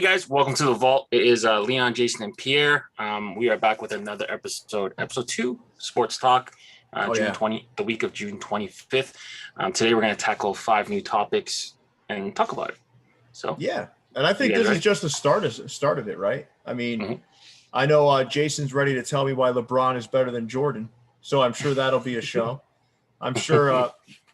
Hey guys, welcome to the Vault. It is Leon, Jason, and Pierre. We are back with another episode 2, Sports Talk, the week of June 25th. Today we're going to tackle 5 new topics and talk about it. So yeah, and I think this is just the start of it, right? I mean, I know Jason's ready to tell me why LeBron is better than Jordan, so I'm sure that'll be a show. I'm sure.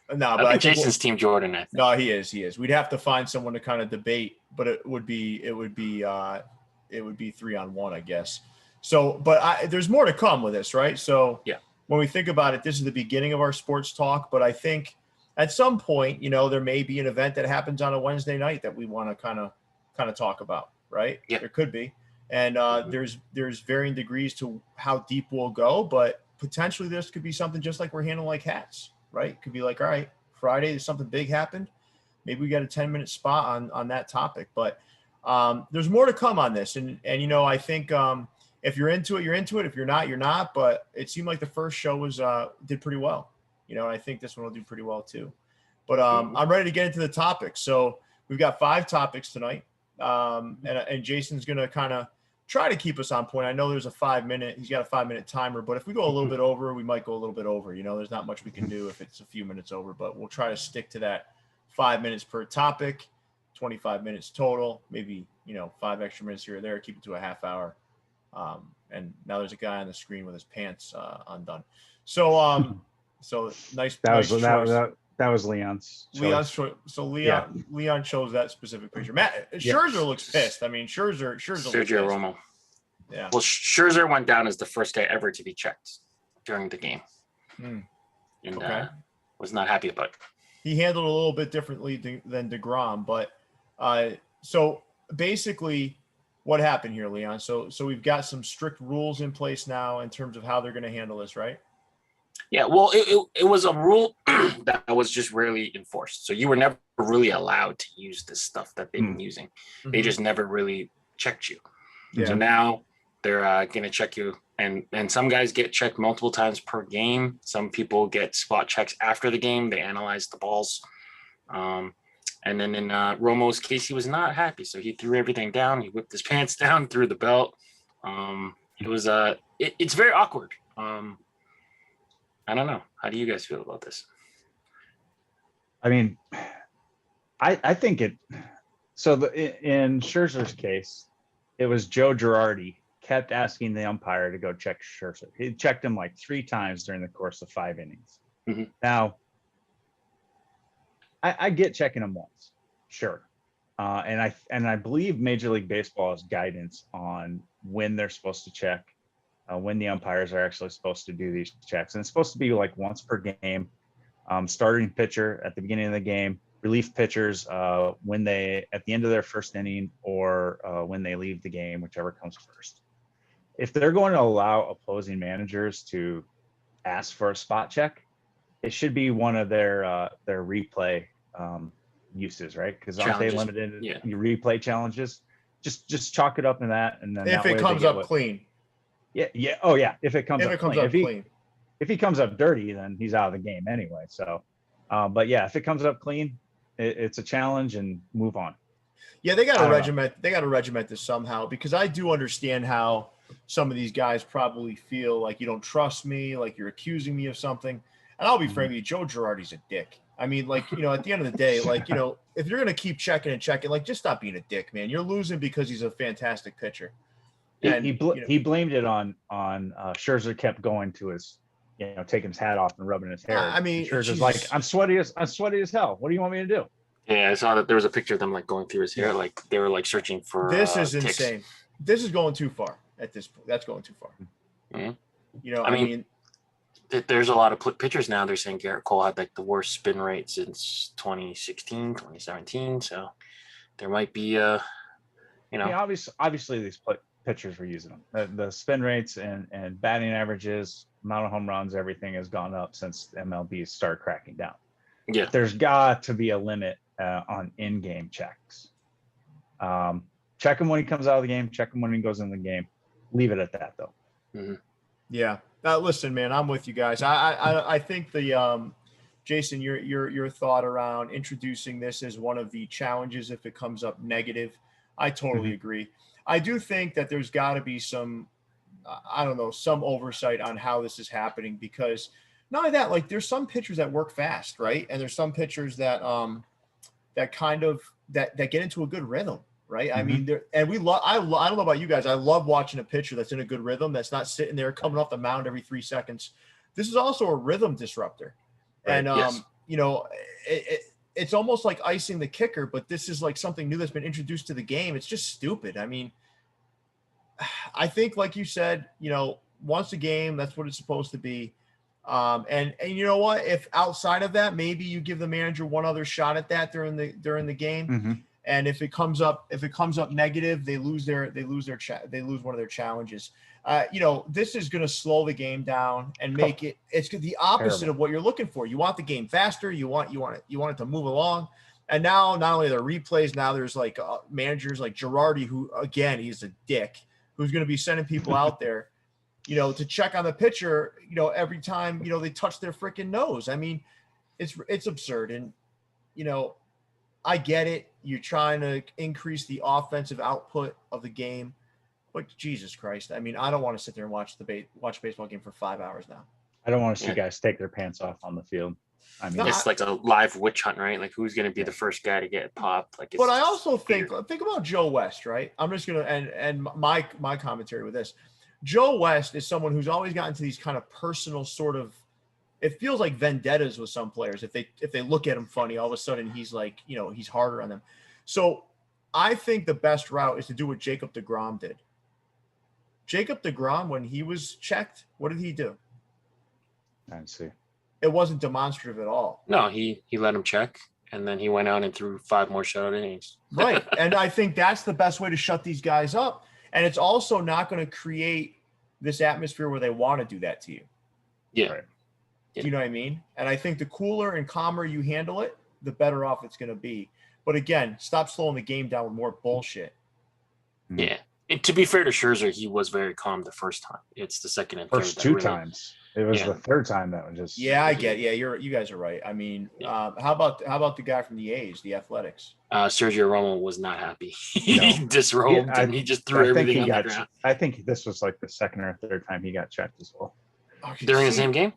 I think Jason's Team Jordan. I think. No, he is. We'd have to find someone to kind of debate, but it would be 3-on-1, I guess. So, but there's more to come with this, right? So, yeah, when we think about it, this is the beginning of our sports talk, but I think at some point, there may be an event that happens on a Wednesday night that we want to kind of talk about, right? Yeah. There could be, and there's varying degrees to how deep we'll go, but potentially this could be something just like we're handling like hats. Right? It could be like, all right, Friday, something big happened. Maybe we got a 10-minute spot on that topic. But there's more to come on this. And I think if you're into it, you're into it. If you're not, you're not. But it seemed like the first show did pretty well. And I think this one will do pretty well too. But I'm ready to get into the topics. So we've got 5 topics tonight. And Jason's going to kind of try to keep us on point. I know there's he's got a 5-minute timer, but if we go a little bit over, we might go a little bit over. There's not much we can do if it's a few minutes over, but we'll try to stick to that 5 minutes per topic, 25 minutes total, maybe, 5 extra minutes here or there, keep it to a half hour. And now there's a guy on the screen with his pants undone. So, so nice. That was Leon's choice. Leon chose that specific picture. Scherzer looks pissed. I mean, Scherzer Sergio Romo. Yeah. Well, Scherzer went down as the first guy ever to be checked during the game, and was not happy about it. He handled it a little bit differently than DeGrom, but so basically, what happened here, Leon? So we've got some strict rules in place now in terms of how they're going to handle this, right? Yeah, well, it was a rule that was just rarely enforced. So you were never really allowed to use this stuff that they've been using. Mm-hmm. They just never really checked you. Yeah. So now they're going to check you. And some guys get checked multiple times per game. Some people get spot checks after the game. They analyze the balls. And then in Romo's case, he was not happy. So he threw everything down. He whipped his pants down, threw the belt. It's very awkward. I don't know. How do you guys feel about this? I mean, I think it. So in Scherzer's case, it was Joe Girardi kept asking the umpire to go check Scherzer. He checked him like 3 times during the course of 5 innings. Mm-hmm. Now, I get checking him once, sure, and I believe Major League Baseball has guidance on when they're supposed to check. When the umpires are actually supposed to do these checks. And it's supposed to be like once per game, starting pitcher at the beginning of the game, relief pitchers when they, at the end of their first inning or when they leave the game, whichever comes first. If they're going to allow opposing managers to ask for a spot check, it should be one of their replay uses, right? Because aren't they limited replay challenges? Just chalk it up in that. And then if it comes up clean. Yeah. Oh, yeah. If it comes up clean. If he comes up dirty, then he's out of the game anyway. So, but yeah, if it comes up clean, it's a challenge and move on. Yeah, they got to regiment. They got to regiment this somehow, because I do understand how some of these guys probably feel like you don't trust me, like you're accusing me of something. And I'll be frank with you, Joe Girardi's a dick. I mean, like, at the end of the day, like, if you're gonna keep checking and checking, like, just stop being a dick, man. You're losing because he's a fantastic pitcher. He blamed it on Scherzer kept going to his, taking his hat off and rubbing his hair. I mean, Scherzer's like, I'm sweaty as hell. What do you want me to do? Yeah, I saw that there was a picture of them like going through his hair, like they were like searching for. This is ticks. Insane. This is going too far at this point. That's going too far. Mm-hmm. I mean, there's a lot of pictures now. They're saying Garrett Cole had like the worst spin rate since 2016, 2017. So there might be obviously these pitchers were using them. The spin rates and batting averages, amount of home runs, everything has gone up since MLB started cracking down. Yeah, there's got to be a limit on in-game checks. Check him when he comes out of the game. Check him when he goes in the game. Leave it at that, though. Mm-hmm. Yeah. Listen, man, I'm with you guys. I think Jason, your thought around introducing this as one of the challenges if it comes up negative. I totally agree. I do think that there's got to be some, I don't know, some oversight on how this is happening, because not only that, like there's some pitchers that work fast, right? And there's some pitchers that that kind of that get into a good rhythm, right? I mean, and we love. I don't know about you guys. I love watching a pitcher that's in a good rhythm, that's not sitting there coming off the mound every 3 seconds. This is also a rhythm disruptor, right. And you know, it's almost like icing the kicker, but this is like something new that's been introduced to the game. It's just stupid. I mean, I think, like you said, you know, once a game, that's what it's supposed to be. And you know what? If outside of that, maybe you give the manager one other shot at that during the game. And if it comes up negative, they lose one of their challenges. You know, this is going to slow the game down and make it's the opposite of what you're looking for. You want the game faster. You want it to move along. And now not only are there replays, now there's like managers like Girardi, who again, he's a dick, who's going to be sending people out there, you know, to check on the pitcher, you know, every time, you know, they touch their freaking nose. I mean, it's absurd. And, you know, I get it. You're trying to increase the offensive output of the game, but Jesus Christ. I mean, I don't want to sit there and watch a baseball game for 5 hours now. I don't want to see guys take their pants off on the field. I mean, it's like a live witch hunt, right? Like who's going to be the first guy to get popped? Like, but I also think about Joe West, right? I'm just going to, and my commentary with this, Joe West is someone who's always gotten to these kind of personal sort of, it feels like vendettas with some players. If they look at him funny, all of a sudden he's like, you know, he's harder on them. So I think the best route is to do what Jacob deGrom did. Jacob deGrom, when he was checked, what did he do? I see. It wasn't demonstrative at all. No, he let him check, and then he went out and threw 5 more shutout innings. Right. And I think that's the best way to shut these guys up. And it's also not going to create this atmosphere where they want to do that to you. Yeah. Right. Do you know what I mean? And I think the cooler and calmer you handle it, the better off it's going to be. But again, stop slowing the game down with more bullshit. Yeah. And to be fair to Scherzer, he was very calm the first time. It's the second and first third. Two times. It was the third time that was just. Yeah, I get. Yeah, you guys are right. I mean, how about the guy from the A's, the Athletics? Sergio Romo was not happy. He disrobed and he just threw everything on the ground. I think this was like the second or third time he got checked as well. During the same game?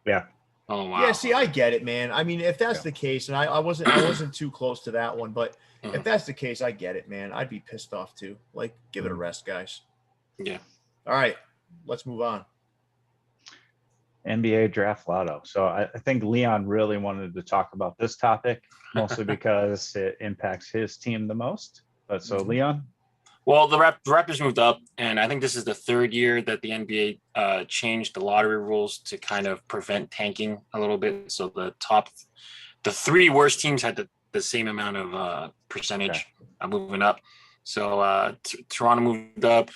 Yeah. Oh wow. Yeah, see, I get it, man. I mean, if that's the case, and I wasn't too close to that one, but if that's the case, I get it, man. I'd be pissed off too. Like, give it a rest, guys. Yeah. All right, let's move on. NBA draft lotto. So I think Leon really wanted to talk about this topic, mostly because it impacts his team the most. But so Leon? Well, the Raptors moved up, and I think this is the third year that the NBA changed the lottery rules to kind of prevent tanking a little bit. So the 3 worst teams had the same amount of percentage moving up. So Toronto moved up.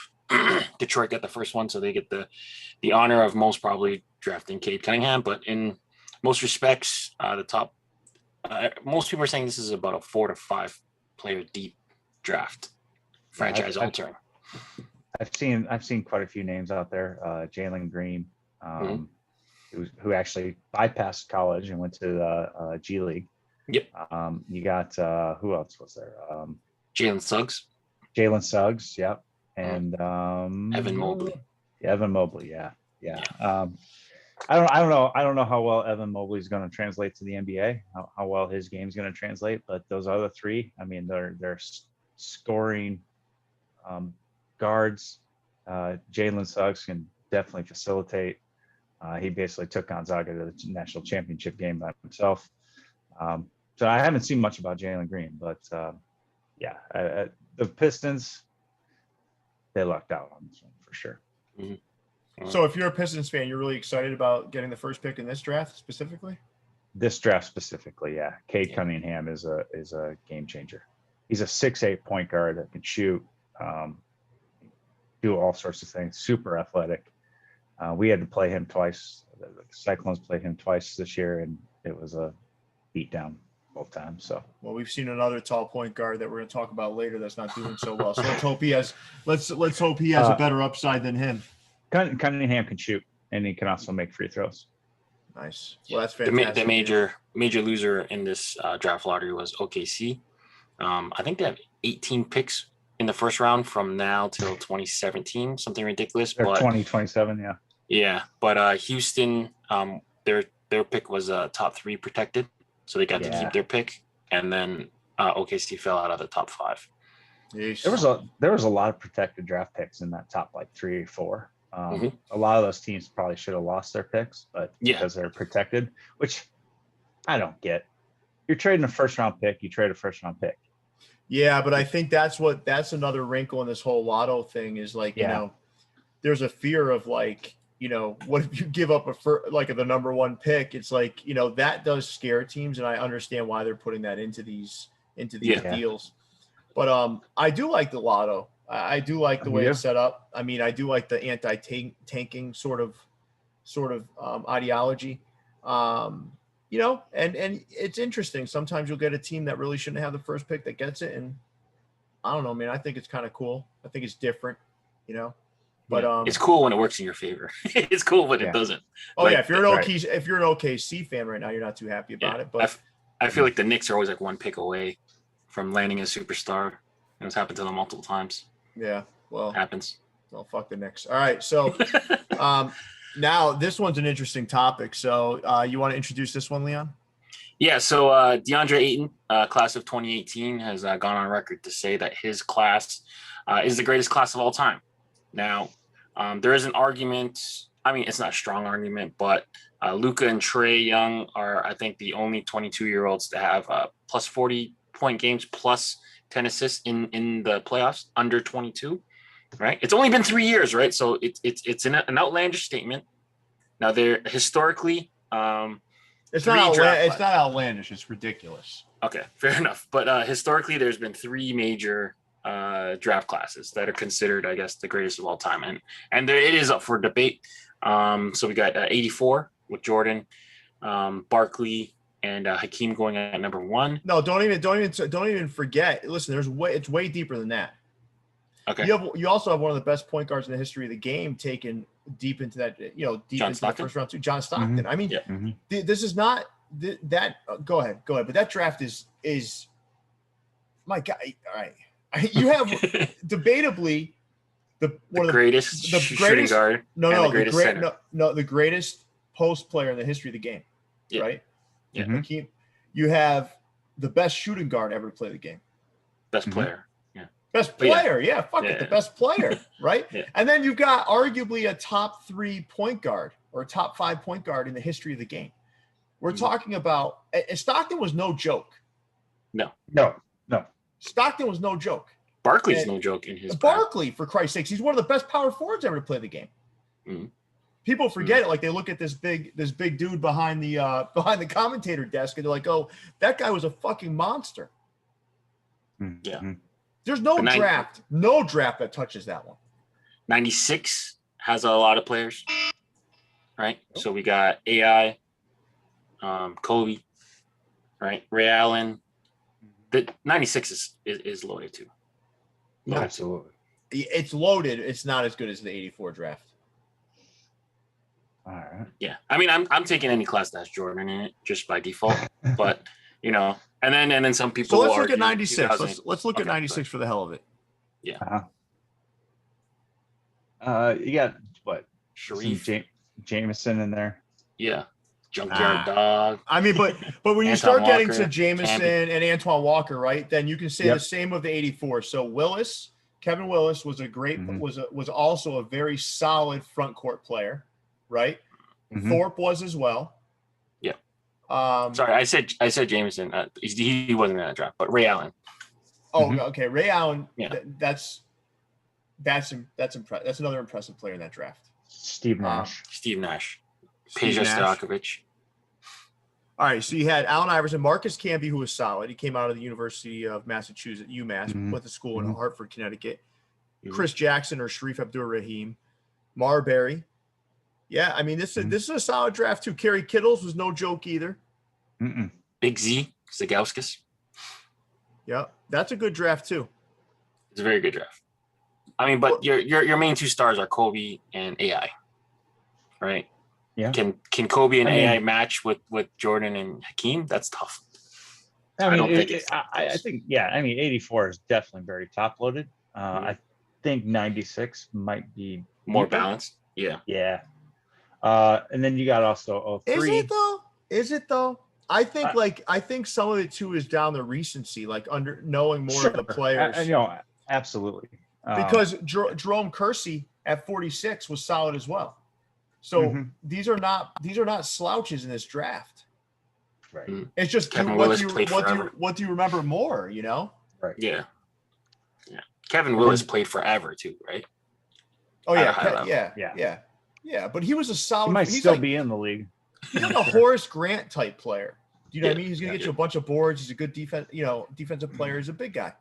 Detroit got the first one, so they get the honor of most probably drafting Cade Cunningham. But in most respects, the top most people are saying this is about a 4 to 5 player deep draft, franchise altering. I've seen quite a few names out there. Jalen Green, who actually bypassed college and went to the G League. Yep. You got who else was there? Jalen Suggs. Yep. And Evan Mobley. Evan Mobley, yeah. I don't know how well Evan Mobley is going to translate to the NBA, how well his game is going to translate, but those other 3, I mean, they're scoring guards. Jalen Suggs can definitely facilitate. He basically took Gonzaga to the national championship game by himself. So I haven't seen much about Jalen Green, but the Pistons, they lucked out on this one for sure. So if you're a Pistons fan, you're really excited about getting the first pick in this draft specifically? This draft specifically, yeah. Cade Cunningham is a game changer. He's a 6'8" point guard that can shoot, do all sorts of things, super athletic. We had to play him twice. The Cyclones played him twice this year, and it was a beatdown both times. So, well, we've seen another tall point guard that we're going to talk about later that's not doing so well. So let's hope he has a better upside than him. Cunningham can shoot, and he can also make free throws. Nice. Well, that's fantastic. The major loser in this draft lottery was OKC. I think they have 18 picks in the first round from now till 2017, something ridiculous. Or But 2027, yeah. yeah, but Houston, their pick was top 3 protected, so they got to keep their pick, and then OKC fell out of the top 5. Yeesh. There was a lot of protected draft picks in that top like 3 or 4. A lot of those teams probably should have lost their picks, but because they're protected, which I don't get. You're trading a first round pick, you trade a first round pick. Yeah, but I think that's another wrinkle in this whole lotto thing is like, you know, there's a fear of like, you know, what if you give up the number 1 pick? It's like, you know, that does scare teams, and I understand why they're putting that into these deals. But I do like the lotto. I do like the way it's set up. I mean, I do like the anti-tanking sort of ideology. You know, and it's interesting. Sometimes you'll get a team that really shouldn't have the first pick that gets it, and I don't know, man. I think it's kind of cool. I think it's different, you know. But it's cool when it works in your favor. It's cool when it doesn't. Oh like, if you're an OKC fan right now, you're not too happy about it. But I feel like the Knicks are always like 1 pick away from landing a superstar, and it's happened to them multiple times. Yeah, well, it happens. Well, fuck the Knicks. All right, so now this one's an interesting topic. So you want to introduce this one, Leon? Yeah. So DeAndre Ayton, class of 2018, has gone on record to say that his class is the greatest class of all time. Now, there is an argument. I mean, it's not a strong argument, but Luka and Trae Young are, I think, the only 22-year-olds to have plus 40-point games plus 10 assists in the playoffs under 22. Right. It's only been 3 years. Right. So it's an outlandish statement. Now, they're historically. It's not outlandish. It's ridiculous. OK, fair enough. But historically, there's been 3 major draft classes that are considered, I guess, the greatest of all time. And it is up for debate. So we got 84 with Jordan, Barkley, and Hakeem going at number 1. No, don't even forget. Listen, it's way deeper than that. Okay. You also have one of the best point guards in the history of the game taken deep into that, deep into the first round too, John Stockton. Mm-hmm. I mean, this is not that. Go ahead. But that draft is my God. All right, you have debatably the greatest shooting guard. The greatest post player in the history of the game. Yeah. Right. Yeah. Mm-hmm. You have the best shooting guard ever to play the game. Best player. Best player, the best player, right? Yeah. And then you've got arguably a top 3 point guard or a top 5 point guard in the history of the game. We're talking about Stockton was no joke. No. Stockton was no joke. Barkley's no joke in his Barkley, for Christ's sakes, he's one of the best power forwards ever to play the game. Mm-hmm. People forget it, like they look at this big dude behind the commentator desk and they're like, "Oh, that guy was a fucking monster." Yeah. There's no draft that touches that one. 96 has a lot of players, right? So we got AI, Kobe, right? Ray Allen. The 96 is loaded too. No, absolutely. It's loaded. It's not as good as the 84 draft. All right. Yeah. I mean, I'm taking any class that has Jordan in it just by default, but and then some people. So let's look at 96. Let's look at 96 for the hell of it. Yeah. You got what? Sharif, Jameson in there. Yeah. Junkyard Dog. I mean, but when you start getting to Jameson and Antoine Walker, right? Then you can say the same of the 84. So Kevin Willis was a great was also a very solid front court player, right? Mm-hmm. Thorpe was as well. Sorry, I said Jameson. He wasn't in that draft, but Ray Allen. Oh, okay. Ray Allen. Yeah. That's impressive. That's another impressive player in that draft. Steve Nash. Peja Stojakovic. All right, so you had Allen Iverson, Marcus Camby, who was solid. He came out of the University of Massachusetts, UMass, went to school in Hartford, Connecticut. Mm-hmm. Chris Jackson or Sharif Abdur-Rahim, Marbury. Yeah, I mean, this is a solid draft too. Kerry Kittles was no joke either. Mm-mm. Big Z, Zagauskas. Yeah, that's a good draft too. It's a very good draft. I mean, but your main 2 stars are Kobe and AI, right? Yeah. Can Kobe and AI match with Jordan and Hakeem? That's tough. I think 84 is definitely very top loaded. I think 96 might be More deeper. balanced. Yeah. Yeah. And then you got also 03. Is it though? I think some of it too is down the recency, like under knowing more of the players. Absolutely. Because Jerome Kersey at 46 was solid as well. So these are not slouches in this draft. Right. It's just what do you remember more? Right. Yeah. Yeah. Kevin Willis played forever too, right? Oh yeah. But he was a solid. He might still be in the league. He's like a Horace Grant type player. Do you know what I mean? He's gonna get you a bunch of boards. He's a good defensive player. He's a big guy.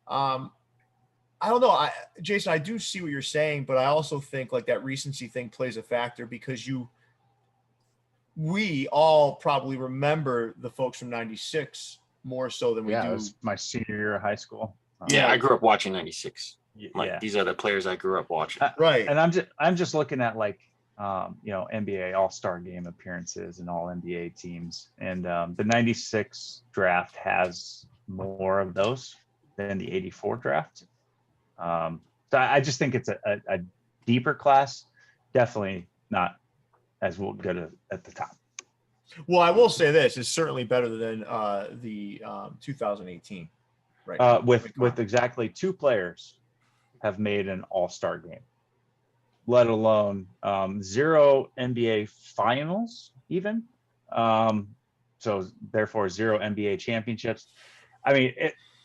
I don't know. Jason, I do see what you're saying, but I also think like that recency thing plays a factor because we all probably remember the folks from 96 more so than we do. It was my senior year of high school. Yeah, I grew up watching 96. Yeah. These are the players I grew up watching. Right. And I'm just looking at like, NBA All-Star game appearances and all NBA teams. And the 96 draft has more of those than the 84 draft. So I just think it's a deeper class, definitely not as good at the top. Well, I will say this is certainly better than the 2018. Right. With exactly 2 players have made an all-star game, let alone 0 NBA finals even. So therefore 0 NBA championships. I mean,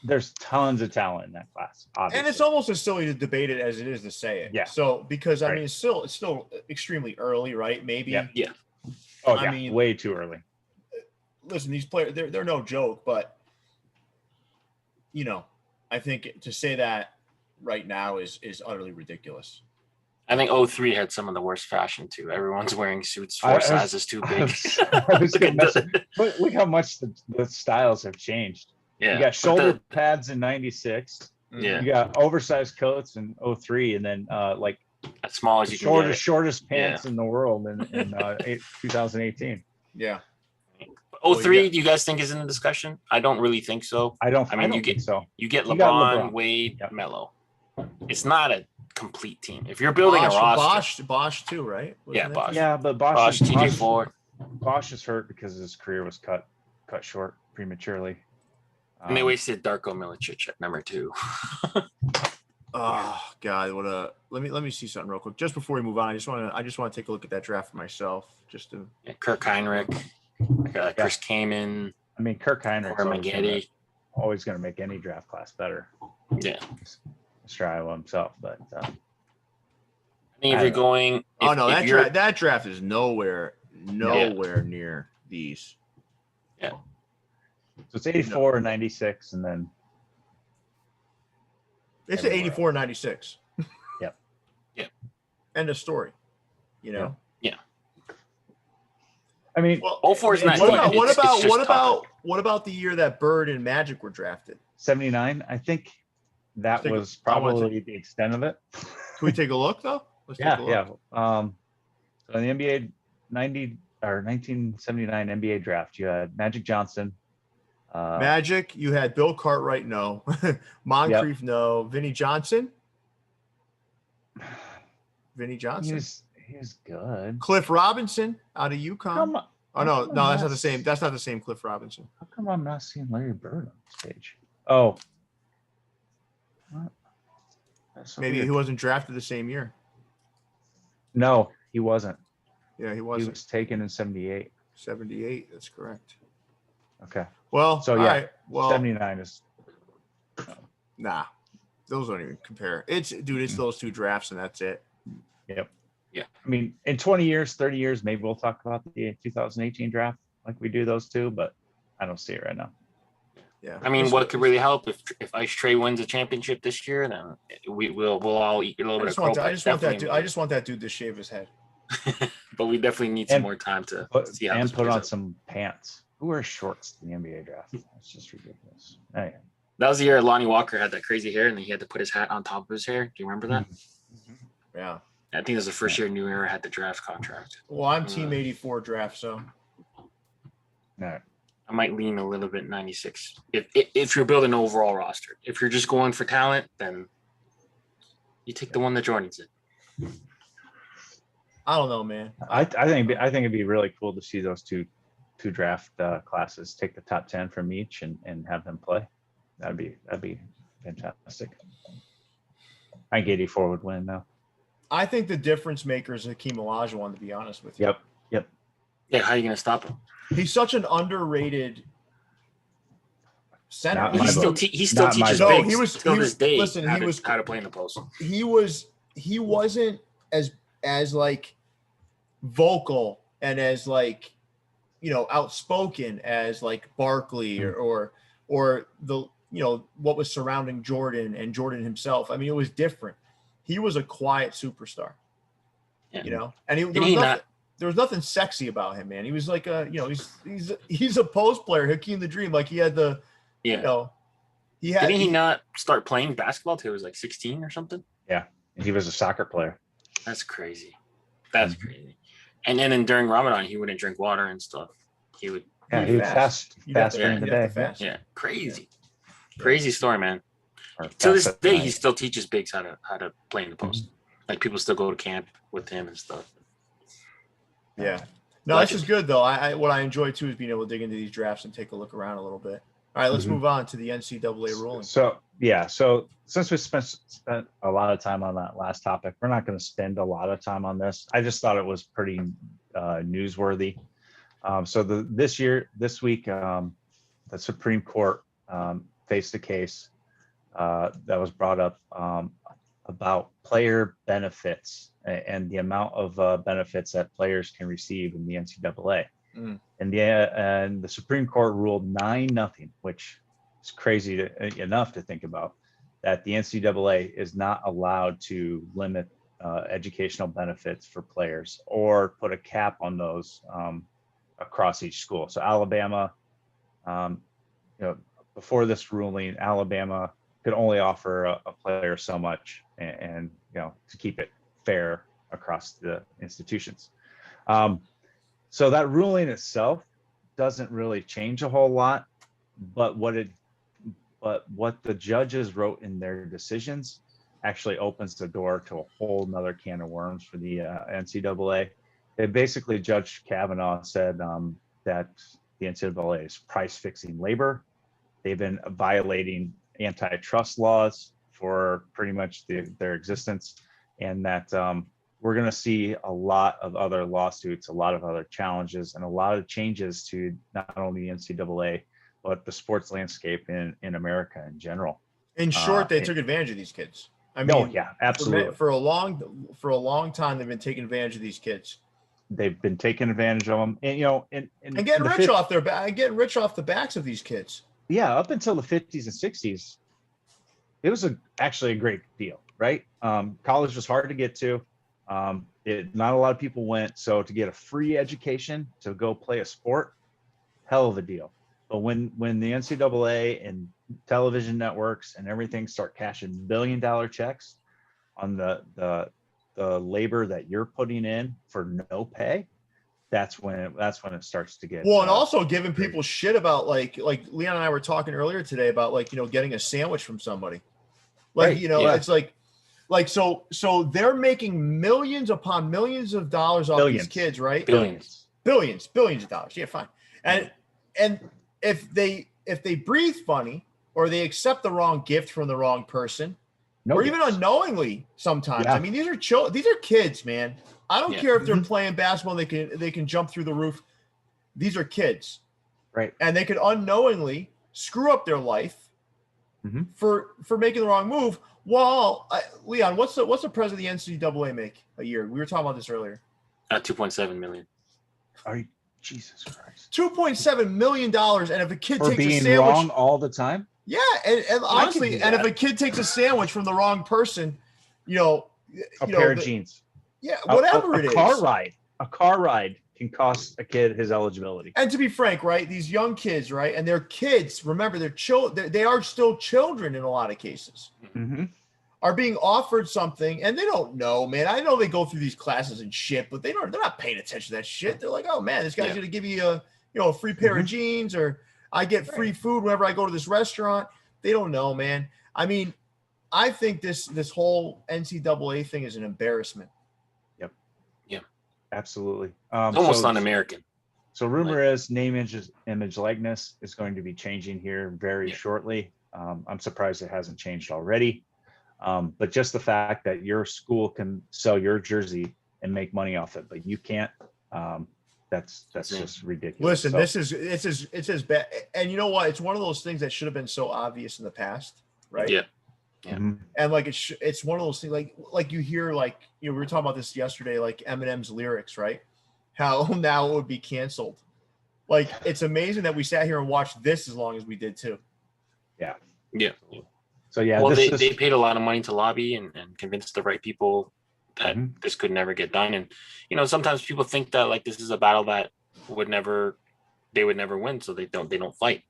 there's tons of talent in that class, obviously. And it's almost as silly to debate it as it is to say it. Yeah. So because I mean, it's still extremely early, right? Maybe. Yeah. Oh, I mean, way too early. Listen, these players, they're no joke, but I think to say that right now is utterly ridiculous. I think 03 had some of the worst fashion too. Everyone's wearing suits 4 sizes too big. Look how much the styles have changed. Yeah. You got shoulder pads in 96. Yeah. You got oversized coats in 03, and then like as small as you can get. Shortest pants in the world in 2018. Yeah. 03, do you guys think is in the discussion? I don't really think so. I mean, you get so. You get LeBron, Wade, Melo. It's not a complete team. If you're building a roster, Bosch too, right? Bosch. Yeah, but Bosch, TJ Ford. Bosch is hurt because his career was cut short prematurely. Um, And they wasted Darko Milicic at number 2. Oh God, what a let me see something real quick. Just before we move on, I just want to take a look at that draft for myself. Just to Kirk Heinrich, Chris Kaman. I mean, Kirk Heinrich always going to make any draft class better. Yeah. Try himself, but I mean, if you're going, that draft is nowhere near these. Yeah. So it's 84 and 96, and then it's 84 and 96. Yep. Yeah. End of story. Yeah. I mean, 04 is not. What about the year that Bird and Magic were drafted? 79. I think that was probably the extent of it. Can we take a look though? Yeah. So in the NBA 1979 NBA draft, you had Magic Johnson. Magic, you had Bill Cartwright, no. Moncrief, no. Vinnie Johnson. He was good. Cliff Robinson out of UConn. No, that's not the same. That's not the same Cliff Robinson. How come I'm not seeing Larry Bird on the stage? Oh. Maybe he wasn't drafted the same year. No, he wasn't. Yeah, he wasn't. He was taken in 78. 78, that's correct. Okay. Well, so yeah, right. Well, 79 is. Nah, those don't even compare. It's those 2 drafts and that's it. Yep. Yeah. I mean, in 20 years, 30 years, maybe we'll talk about the 2018 draft like we do those 2, but I don't see it right now. Yeah. I mean, what could really help if Ice Trey wins a championship this year, then we'll all eat a little bit of coke. I just want that dude to shave his head. But we definitely need some more time to see how put on some pants. Who wears shorts in the NBA draft? It's just ridiculous. Anyway. That was the year Lonnie Walker had that crazy hair, and then he had to put his hat on top of his hair. Do you remember that? Yeah. I think it was the first year New Era had the draft contract. Well, I'm team 84 draft, so. No. I might lean a little bit 96 if you're building an overall roster. If you're just going for talent, then You take the one that Jordan said. I don't know, man. I think it'd be really cool to see those two draft classes take the top 10 from each and have them play. That'd be fantastic. I think 84 would win though. I think the difference maker is Hakeem Olajuwon, to be honest with you. Yep. Yeah, how are you gonna stop him? He's such an underrated center. Not He my still vote. teaches Not my bigs vote. No, he was- till he this was- day listen, how he to- was- how to play in the post. He wasn't as like vocal and as like, outspoken as like Barkley or the, what was surrounding Jordan and Jordan himself. I mean, it was different. He was a quiet superstar, Yeah. and there was nothing sexy about him, man. He was like he's a post player, Hakeem the Dream. Like he had the, Yeah. Didn't he not start playing basketball till he was like 16 or something? Yeah, he was a soccer player. That's crazy. That's crazy. And then during Ramadan, he wouldn't drink water and stuff. He would. Yeah, he would fast during the day. Yeah, crazy. Crazy story, man. Or To this fast at day, night. he still teaches bigs how to play in the post. Like people still go to camp with him and stuff. Yeah. No, Like this is good though. What I enjoy too is being able to dig into these drafts and take a look around a little bit. All right, let's move on to the NCAA ruling. So since we spent a lot of time on that last topic, we're not going to spend a lot of time on this. I just thought it was pretty newsworthy. So this week, the Supreme Court faced a case that was brought up about player benefits and the amount of benefits that players can receive in the NCAA. And the Supreme Court ruled 9-0, which is crazy enough to think about, that the NCAA is not allowed to limit educational benefits for players or put a cap on those across each school. So Alabama, before this ruling, Alabama could only offer a player so much, and to keep it fair across the institutions. So that ruling itself doesn't really change a whole lot, but what the judges wrote in their decisions actually opens the door to a whole nother can of worms for the NCAA. Basically, Judge Kavanaugh said that the NCAA is price fixing labor. They've been violating antitrust laws for pretty much their existence, and that we're going to see a lot of other lawsuits, a lot of other challenges, and a lot of changes to not only the NCAA, but the sports landscape in America in general. In short, they took advantage of these kids. I mean, yeah, absolutely. For a long time, they've been taking advantage of these kids. They've been taking advantage of them, and and getting rich off getting rich off the backs of these kids. Yeah, up until the 50s and 60s, it was actually a great deal, right? College was hard to get to. Not a lot of people went, so to get a free education to go play a sport, hell of a deal. But when the NCAA and television networks and everything start cashing $1 billion checks on the labor that you're putting in for no pay, that's when it starts to get and also giving people shit about like Leon and I were talking earlier today about getting a sandwich from somebody. It's like so they're making millions upon millions of dollars off these kids, right? Billions of dollars. Yeah, fine. And if they breathe funny or they accept the wrong gift from the wrong person, or even unknowingly sometimes. I mean, these are kids, man. I don't care if they're playing basketball and they can jump through the roof. These are kids. Right. And they could unknowingly screw up their life for making the wrong move. Well, Leon, what's the president of the NCAA make a year? We were talking about this earlier. 2.7 million. Are you, Jesus Christ? $2.7 million, and if a kid for takes being a sandwich wrong all the time. Yeah, and honestly, and if a kid takes a sandwich from the wrong person, a pair of jeans. Yeah, whatever it is. A car ride can cost a kid his eligibility. And to be frank, right, these young kids, right, and they're kids. Remember, they are still children in a lot of cases. Mm-hmm. Are being offered something, and they don't know, man. I know they go through these classes and shit, but they're not paying attention to that shit. They're like, oh man, this guy's going to give you a free pair of jeans, or I get free food whenever I go to this restaurant. They don't know, man. I mean, I think this whole NCAA thing is an embarrassment. Yep. Yeah. Absolutely. It's almost un-American. So rumor is name, image, likeness is going to be changing here very shortly. I'm surprised it hasn't changed already. But just the fact that your school can sell your jersey and make money off it, but you can't, that's just ridiculous. Listen, it's as bad. And you know what? It's one of those things that should have been so obvious in the past, right? Yeah. Mhm. And like it's one of those things like you hear, like, you know, we were talking about this yesterday, like Eminem's lyrics, right? How now it would be canceled. Like, it's amazing that we sat here and watched this as long as we did too. Yeah. Yeah. So yeah, well, they paid a lot of money to lobby and convince the right people that this could never get done. And, you know, sometimes people think that like this is a battle that they would never win, so they don't fight,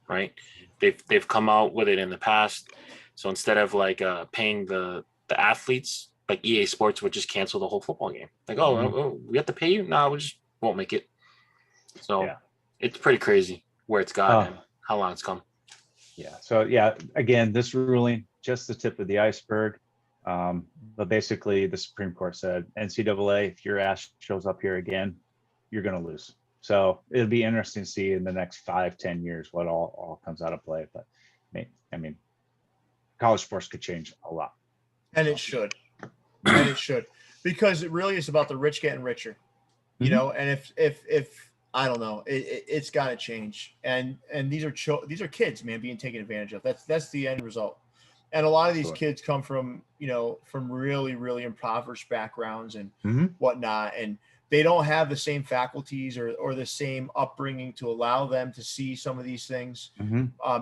right? They've come out with it in the past. So instead of like paying the athletes, like EA Sports would just cancel the whole football game. Like, oh, we have to pay you? No, we just won't make it. So it's pretty crazy where it's got and how long it's come. Yeah. So yeah, again, this ruling, just the tip of the iceberg. But basically the Supreme Court said, NCAA, if your ass shows up here again, you're going to lose. So it'll be interesting to see in the next 5-10 years what all comes out of play. But I mean, college sports could change a lot. And it should. And it should. Because it really is about the rich getting richer. You know, and if I don't know, it's got to change. And these are kids, man, being taken advantage of. That's the end result. And a lot of these kids come from, you know, from really, really impoverished backgrounds and whatnot. And they don't have the same faculties or the same upbringing to allow them to see some of these things.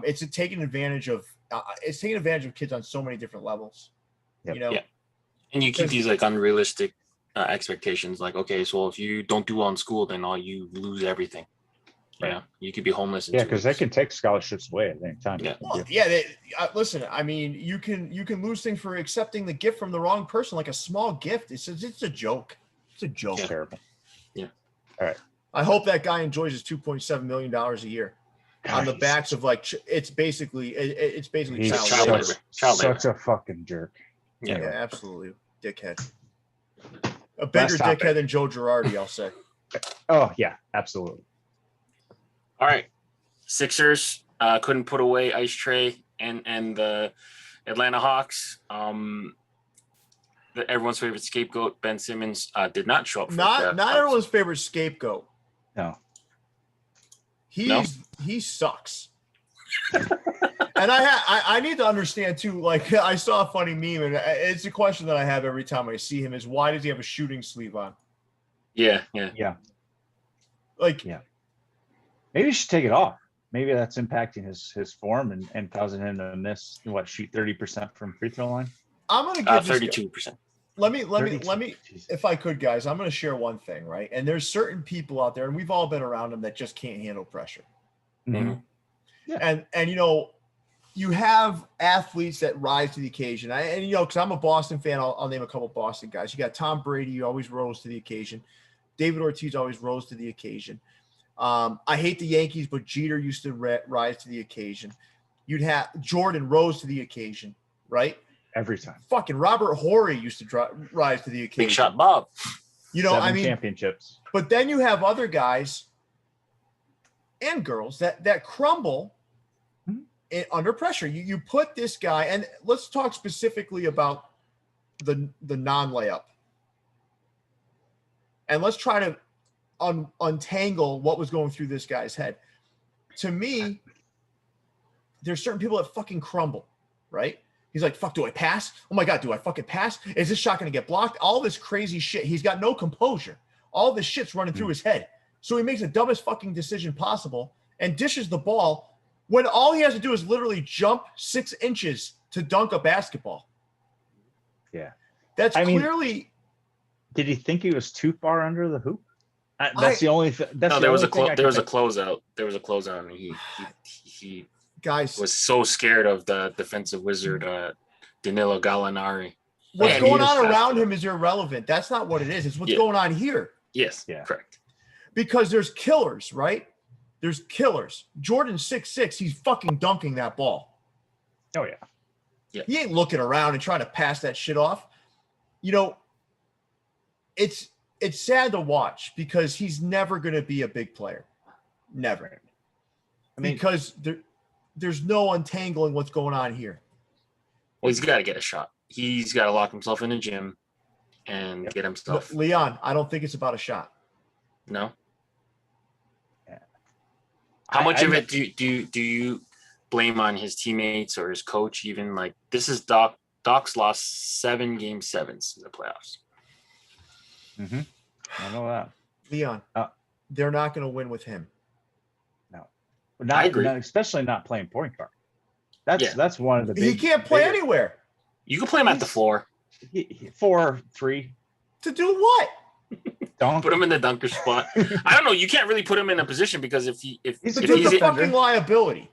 It's taking advantage of kids on so many different levels. You know? And you keep these like unrealistic expectations, like, okay, so if you don't do well in school, then you lose everything. Yeah, you could be homeless. Because they can take scholarships away at any time. Listen, I mean, you can lose things for accepting the gift from the wrong person, like a small gift. It's a joke. It's a joke. It's terrible. Yeah. All right. I hope that guy enjoys his $2.7 million a year on the backs of like it's basically child labor. Such a fucking jerk. Yeah, absolutely, dickhead. A bigger dickhead than Joe Girardi, I'll say. Oh yeah, absolutely. All right, Sixers couldn't put away Ice Tray and the Atlanta Hawks. Everyone's favorite scapegoat, Ben Simmons, did not show up. Not everyone's favorite scapegoat. No. He sucks. And I need to understand too. Like, I saw a funny meme, and it's a question that I have every time I see him: is why does he have a shooting sleeve on? Yeah. Like, maybe you should take it off. Maybe that's impacting his form and causing him to miss shoot 30% from free throw line. I'm gonna give 32%. Let me, if I could, guys, I'm gonna share one thing, right? And there's certain people out there, and we've all been around them, that just can't handle pressure. Yeah. And you know, you have athletes that rise to the occasion. And you know, because I'm a Boston fan, I'll name a couple of Boston guys. You got Tom Brady, who always rose to the occasion. David Ortiz always rose to the occasion. I hate the Yankees, but Jeter used to rise to the occasion. You'd have Jordan rose to the occasion, right? Every time. Fucking Robert Horry used to rise to the occasion. Big shot Bob. You know, 7 championships. But then you have other guys and girls that crumble under pressure. You put this guy, and let's talk specifically about the non-layup. And let's try to untangle what was going through this guy's head. To me, there's certain people that fucking crumble, right? He's like, fuck, do I pass? Oh my God, do I fucking pass? Is this shot going to get blocked? All this crazy shit. He's got no composure. All this shit's running through his head. So he makes the dumbest fucking decision possible and dishes the ball when all he has to do is literally jump 6 inches to dunk a basketball. Yeah. That's clearly. Did he think he was too far under the hoop? That's the only thing. No, there was a closeout. There was a closeout, and he guys was so scared of the defensive wizard, Danilo Gallinari. What's going on around him is irrelevant. That's not what it is. It's what's going on here. Yes, correct. Because there's killers, right? There's killers. Jordan's 6'6". He's fucking dunking that ball. Oh yeah. Yeah. He ain't looking around and trying to pass that shit off. You know, it's sad to watch because he's never going to be a big player. Never. I mean, because there's no untangling what's going on here. Well, he's got to get a shot. He's got to lock himself in the gym and get himself. Leon, I don't think it's about a shot. No. Yeah. How much of it do you blame on his teammates or his coach? Even like this is Doc's lost 7 game 7s in the playoffs. Mm-hmm. I know that. Leon, they're not going to win with him. No, I agree. Especially not playing point guard. That's one of the big. He can't play anywhere. You can play him at the floor. 4-3. To do what? Don't put him in the dunker spot. I don't know. You can't really put him in a position because if he's a fucking liability.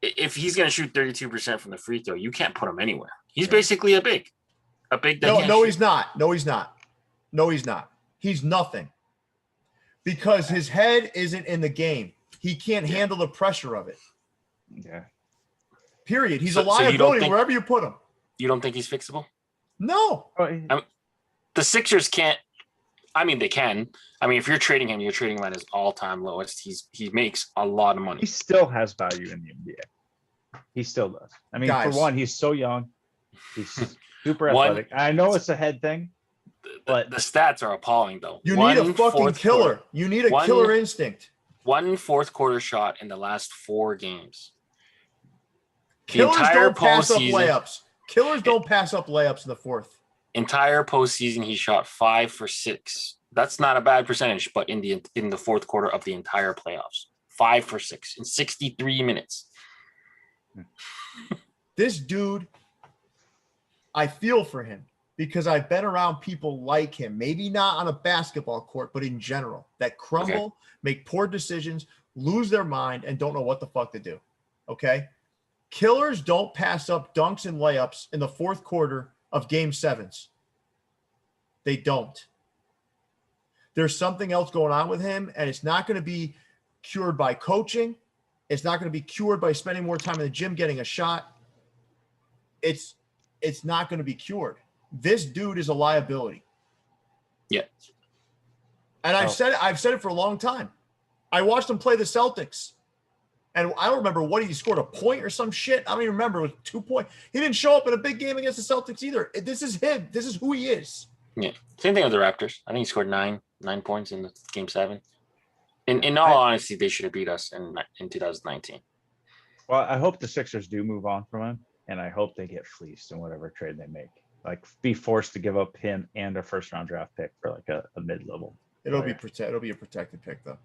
If he's going to shoot 32% from the free throw, you can't put him anywhere. He's basically a big. No, he's not. No, he's not. He's nothing. Because his head isn't in the game. He can't handle the pressure of it. Yeah. Period. He's a liability wherever you put him. You don't think he's fixable? No. The Sixers can't. I mean, they can. I mean, if you're trading him, you're trading him at his all-time lowest. He makes a lot of money. He still has value in the NBA. He still does. I mean, for one, he's so young. He's super athletic. I know it's a head thing, but the stats are appalling, though. You need a fucking killer. You need a killer instinct. 1 fourth quarter shot in the last 4 games. Killers don't pass up layups. Killers don't pass up layups in the fourth. Entire postseason, he shot 5 for 6. That's not a bad percentage, but in the fourth quarter of the entire playoffs, 5 for 6 in 63 minutes. This dude, I feel for him because I've been around people like him, maybe not on a basketball court, but in general, that crumble, make poor decisions, lose their mind, and don't know what the fuck to do. Okay? Killers don't pass up dunks and layups in the fourth quarter of game 7s. They don't. There's something else going on with him, and it's not going to be cured by coaching. It's not going to be cured by spending more time in the gym getting a shot. It's not going to be cured. This dude is a liability. Yeah. And I've said it for a long time. I watched him play the Celtics. And I don't remember what he scored, a point or some shit. I don't even remember. It was 2 points. He didn't show up in a big game against the Celtics either. This is him. This is who he is. Yeah. Same thing with the Raptors. I think he scored 9 points in the game 7. In all honesty, they should have beat us in 2019. Well, I hope the Sixers do move on from him, and I hope they get fleeced in whatever trade they make. Like, be forced to give up him and a first-round draft pick for like a mid-level. It'll be a protected pick though.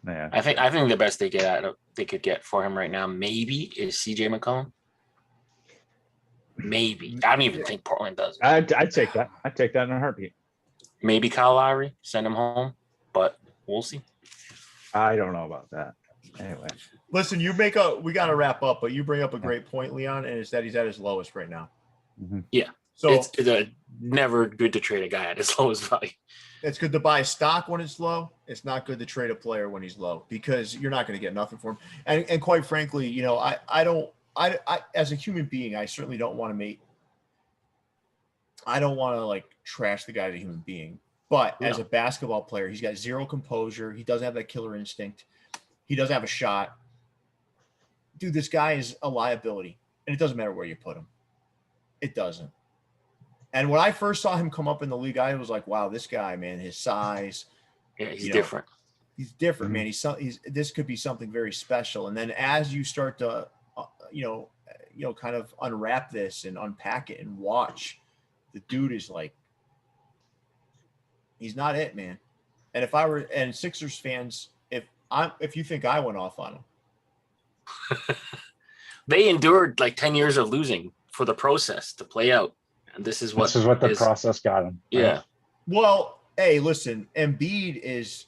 Yeah. I think the best they could get for him right now maybe is CJ McCollum. Maybe. I don't even think Portland does. I'd take that. I'd take that in a heartbeat. Maybe Kyle Lowry, send him home, but we'll see. I don't know about that. Anyway. Listen, we got to wrap up, but you bring up a great point, Leon, and it's that he's at his lowest right now. Mm-hmm. Yeah. So it's never good to trade a guy at his lowest value. It's good to buy stock when it's low. It's not good to trade a player when he's low because you're not going to get nothing for him. And quite frankly, you know, I as a human being, I certainly don't want to like trash the guy as a human being. But as a basketball player, he's got zero composure. He doesn't have that killer instinct. He doesn't have a shot. Dude, this guy is a liability. And it doesn't matter where you put him. It doesn't. And when I first saw him come up in the league, I was like, wow, this guy, man, his size. Yeah, he's different. He's different, man. This could be something very special. And then as you start to, kind of unwrap this and unpack it and watch, the dude is like, he's not it, man. And Sixers fans, if you think I went off on him. They endured like 10 years of losing for the process to play out. And this is what the process got him. Yeah. Right? Well, hey, listen, Embiid is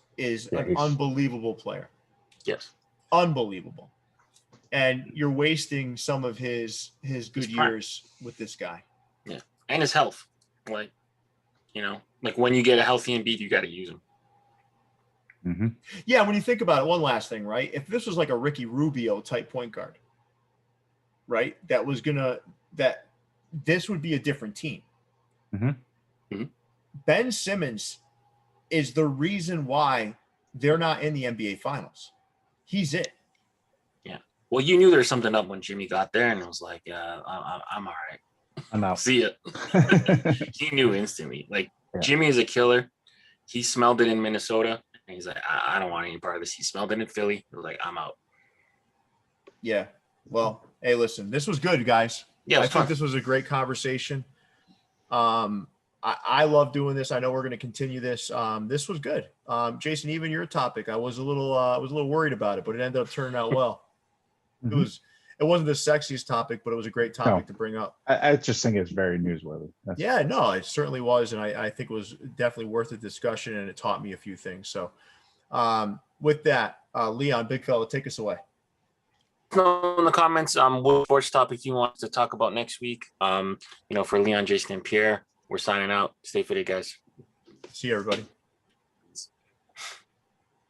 an unbelievable player. Yes. Unbelievable. And you're wasting some of his good years with this guy. Yeah. And his health. Like, when you get a healthy Embiid, you got to use him. Mm-hmm. Yeah, when you think about it, one last thing, right? If this was like a Ricky Rubio type point guard, right? this would be a different team. Mm-hmm. Ben Simmons is the reason why they're not in the NBA Finals. He's it. Yeah. Well, you knew there was something up when Jimmy got there, and it was like, I'm all right. I'm out. See ya. He knew instantly. Like, Yeah. Jimmy is a killer. He smelled it in Minnesota, and he's like, I don't want any part of this. He smelled it in Philly. He was like, I'm out. Yeah. Well, hey, listen, this was good, guys. Yeah, I think this was a great conversation. I love doing this. I know we're going to continue this. This was good. Jason, even your topic, I was a little worried about it, but it ended up turning out well. Mm-hmm. It wasn't the sexiest topic, but it was a great topic to bring up. I just think it's very newsworthy. Yeah, no, it certainly was. And I think it was definitely worth a discussion, and it taught me a few things. So with that, Leon, big fella, take us away. In the comments, what sports topic you want to talk about next week. For Leon, Jason, and Pierre, we're signing out. Stay fitted, guys. See you, everybody.